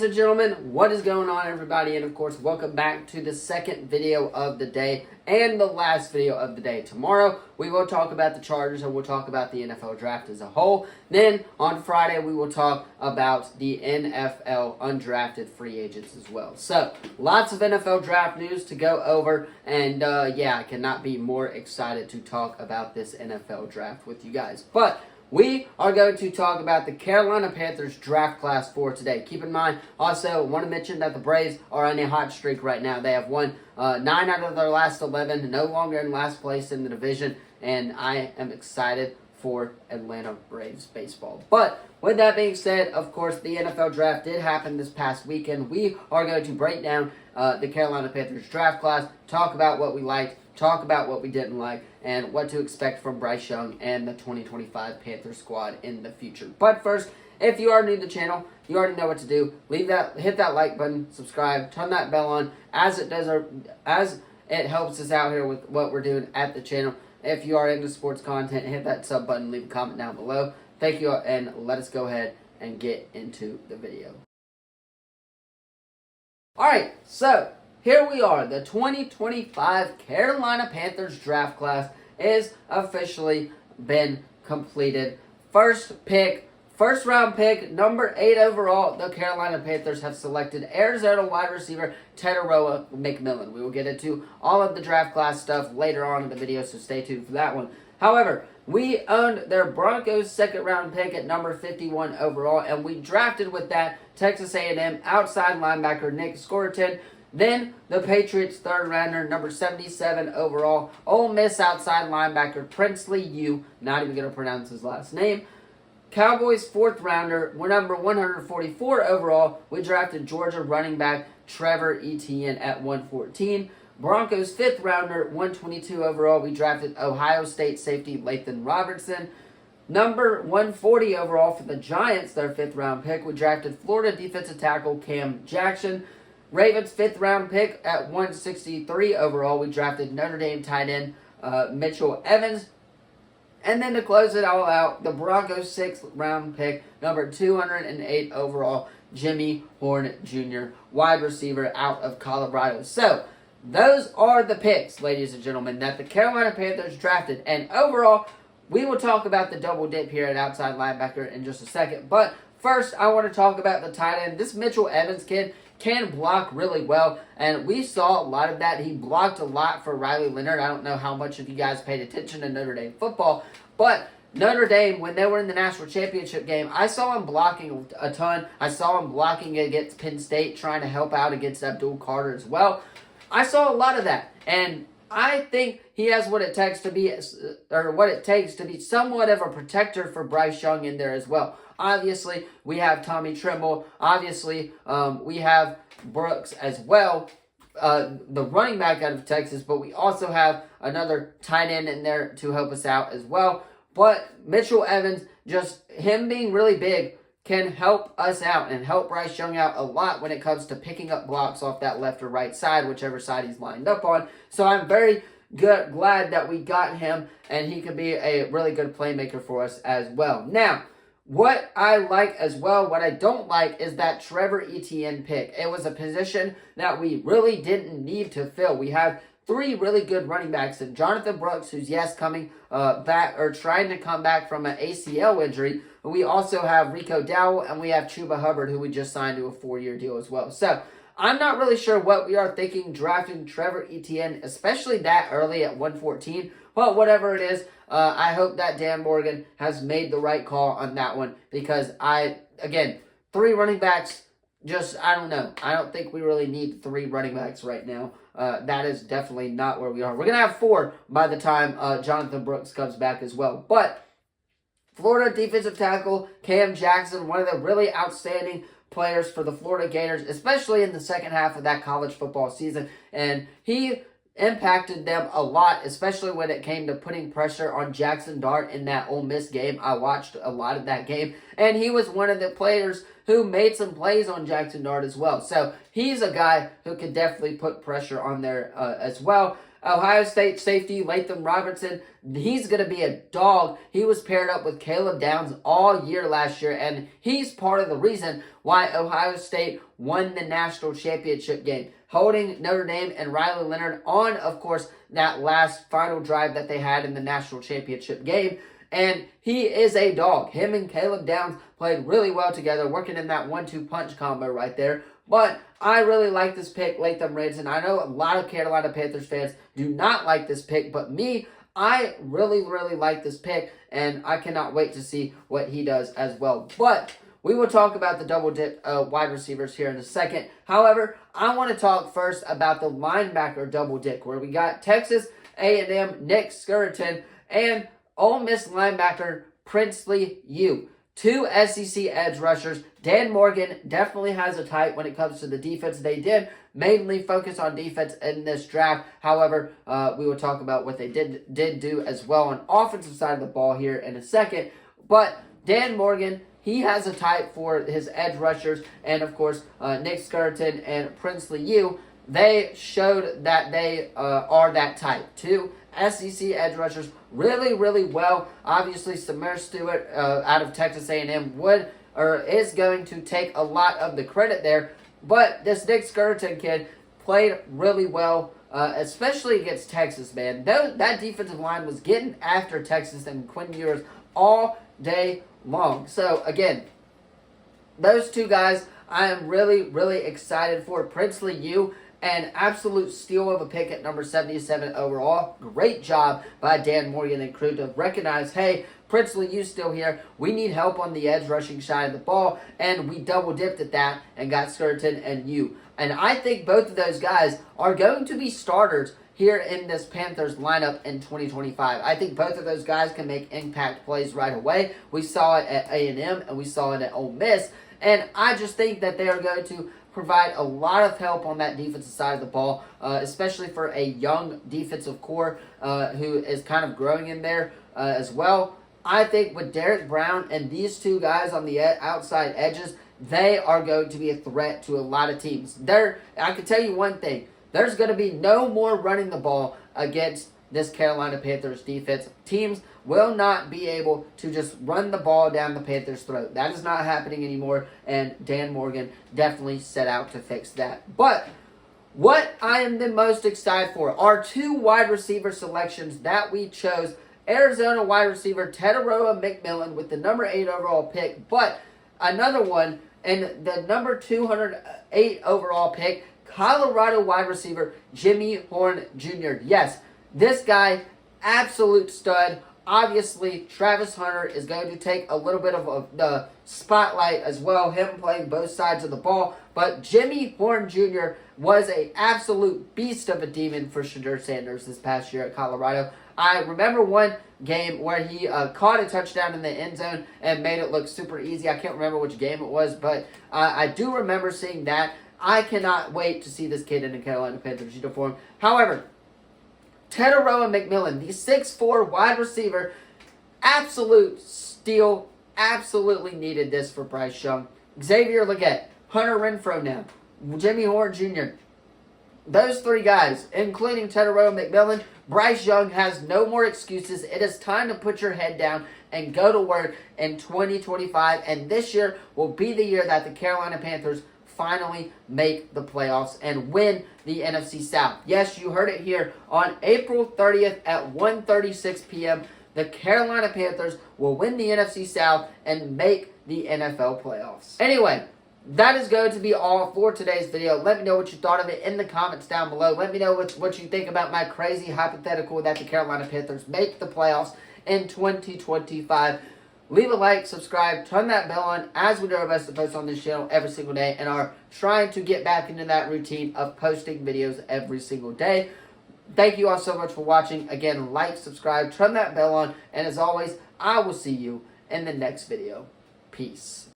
Ladies and gentlemen, what is going on, everybody? And of course, welcome back to the second video of the day and the last video of the day. Tomorrow, we will talk about the Chargers and we'll talk about the NFL draft as a whole. Then, on Friday, we will talk about the NFL undrafted free agents as well. So, lots of NFL draft news to go over. And yeah, I cannot be more excited to talk about this NFL draft with you guys. But we are going to talk about the Carolina Panthers draft class for today. Keep in mind, also, want to mention that the Braves are on a hot streak right now. They have won 9 out of their last 11, no longer in last place in the division, and I am excited for Atlanta Braves baseball. But with that being said, of course, the NFL draft did happen this past weekend. We are going to break down the Carolina Panthers draft class, talk about what we liked, talk about what we didn't like, and what to expect from Bryce Young and the 2025 Panthers squad in the future. But first, if you are new to the channel, you already know what to do. Hit that like button, subscribe, turn that bell on, as it helps us out here with what we're doing at the channel. If you are into sports content, hit that sub button, leave a comment down below. Thank you, and let us go ahead and get into the video. Alright, so here we are. The 2025 Carolina Panthers draft class is officially been completed. First round pick, number 8 overall, the Carolina Panthers have selected Arizona wide receiver Teteroa McMillan. We will get into all of the draft class stuff later on in the video, so stay tuned for that one. However, we owned their Broncos second round pick at number 51 overall, and we drafted with that Texas A&M outside linebacker Nick Scoreton. Then the Patriots third rounder, number 77 overall, Ole Miss outside linebacker Princely Yu, not even going to pronounce his last name. Cowboys fourth rounder, number 144 overall, we drafted Georgia running back Trevor Etienne at 114. Broncos fifth rounder, 122 overall, we drafted Ohio State safety Lathan Robertson. Number 140 overall for the Giants, their fifth round pick, we drafted Florida defensive tackle Cam Jackson. Ravens fifth round pick at 163 overall, we drafted Notre Dame tight end Mitchell Evans. And then to close it all out, the Broncos sixth round pick, number 208 overall, Jimmy Horn Jr., wide receiver out of Colorado. So, those are the picks, ladies and gentlemen, that the Carolina Panthers drafted. And overall, we will talk about the double dip here at outside linebacker in just a second. But first, I want to talk about the tight end. This Mitchell Evans kid can block really well, and we saw a lot of that. He blocked a lot for Riley Leonard. I don't know how much of you guys paid attention to Notre Dame football, but Notre Dame, when they were in the national championship game, I saw him blocking a ton. I saw him blocking against Penn State, trying to help out against Abdul Carter as well. I saw a lot of that, and I think he has what it takes to be, somewhat of a protector for Bryce Young in there as well. Obviously, we have Tommy Tremble. Obviously, we have Brooks as well, the running back out of Texas. But we also have another tight end in there to help us out as well. But Mitchell Evans, just him being really big, can help us out and help Bryce Young out a lot when it comes to picking up blocks off that left or right side, whichever side he's lined up on. So I'm very glad that we got him, and he could be a really good playmaker for us as well. Now, what I like as well, what I don't like, is that Trevor Etienne pick. It was a position that we really didn't need to fill. We have 3 really good running backs, and Jonathan Brooks, who's coming back, or trying to come back from an ACL injury. We also have Rico Dowell, and we have Chuba Hubbard, who we just signed to a 4-year deal as well. So, I'm not really sure what we are thinking drafting Trevor Etienne, especially that early at 114. But whatever it is, I hope that Dan Morgan has made the right call on that one. Because again, 3 running backs, I don't know. I don't think we really need 3 running backs right now. That is definitely not where we are. We're going to have 4 by the time Jonathan Brooks comes back as well. But Florida defensive tackle Cam Jackson, one of the really outstanding players for the Florida Gators, especially in the second half of that college football season. And he impacted them a lot, especially when it came to putting pressure on Jackson Dart in that Ole Miss game. I watched a lot of that game, and he was one of the players who made some plays on Jackson Dart as well. So he's a guy who could definitely put pressure on there as well. Ohio State safety Latham Robertson, he's going to be a dog. He was paired up with Caleb Downs all year last year, and he's part of the reason why Ohio State won the national championship game, holding Notre Dame and Riley Leonard on, of course, that last final drive that they had in the national championship game. And he is a dog. Him and Caleb Downs played really well together, working in that 1-2 punch combo right there. But I really like this pick, Latham Robertson. I know a lot of Carolina Panthers fans do not like this pick, but me, I really, really like this pick, and I cannot wait to see what he does as well. But we will talk about the double dip wide receivers here in a second. However, I want to talk first about the linebacker double dip, where we got Texas A&M Nick Skirton and Ole Miss linebacker Princely U. Two SEC edge rushers. Dan Morgan definitely has a type when it comes to the defense. They did mainly focus on defense in this draft. However, we will talk about what they did do as well on offensive side of the ball here in a second. But Dan Morgan, he has a type for his edge rushers. And, of course, Nick Skirton and Princely U, they showed that they are that type. Two SEC edge rushers really, really well. Obviously, Samir Stewart out of Texas A&M is going to take a lot of the credit there. But this Nick Skirton kid played really well, especially against Texas, man. That defensive line was getting after Texas and Quinn Ewers all day long. So, again, those two guys I am really, really excited for. Princely U, an absolute steal of a pick at number 77 overall. Great job by Dan Morgan and crew to recognize, hey, Princely U still here. We need help on the edge rushing side of the ball, and we double dipped at that and got Skirton and U. And I think both of those guys are going to be starters here in this Panthers lineup in 2025. I think both of those guys can make impact plays right away. We saw it at A&M and we saw it at Ole Miss. And I just think that they are going to provide a lot of help on that defensive side of the ball, especially for a young defensive core who is kind of growing in there as well. I think with Derek Brown and these two guys on the outside edges, they are going to be a threat to a lot of teams. I can tell you one thing. There's going to be no more running the ball against this Carolina Panthers defense. Teams will not be able to just run the ball down the Panthers' throat. That is not happening anymore, and Dan Morgan definitely set out to fix that. But what I am the most excited for are two wide receiver selections that we chose. Arizona wide receiver Teteroa McMillan with the number 8 overall pick, but another one in the number 208 overall pick, Colorado wide receiver Jimmy Horn Jr. Yes, this guy, absolute stud. Obviously, Travis Hunter is going to take a little bit of the spotlight as well, him playing both sides of the ball. But Jimmy Horn Jr. was an absolute beast of a demon for Shedeur Sanders this past year at Colorado. I remember one game where he caught a touchdown in the end zone and made it look super easy. I can't remember which game it was, but I do remember seeing that. I cannot wait to see this kid in a Carolina Panthers uniform. However, Teteroa McMillan, the 6'4" wide receiver, absolute steal, absolutely needed this for Bryce Young. Xavier Legette, Hunter Renfrow now, Jimmy Horn Jr., those three guys, including Teteroa McMillan, Bryce Young has no more excuses. It is time to put your head down and go to work in 2025. And this year will be the year that the Carolina Panthers finally make the playoffs and win the NFC South. Yes, you heard it here on April 30th at 1:36 p.m. The Carolina Panthers will win the NFC South and make the NFL playoffs. Anyway, that is going to be all for today's video. Let me know what you thought of it in the comments down below. Let me know what you think about my crazy hypothetical that the Carolina Panthers make the playoffs in 2025. Leave a like, subscribe, turn that bell on as we do our best to post on this channel every single day and are trying to get back into that routine of posting videos every single day. Thank you all so much for watching. Again, like, subscribe, turn that bell on, and as always, I will see you in the next video. Peace.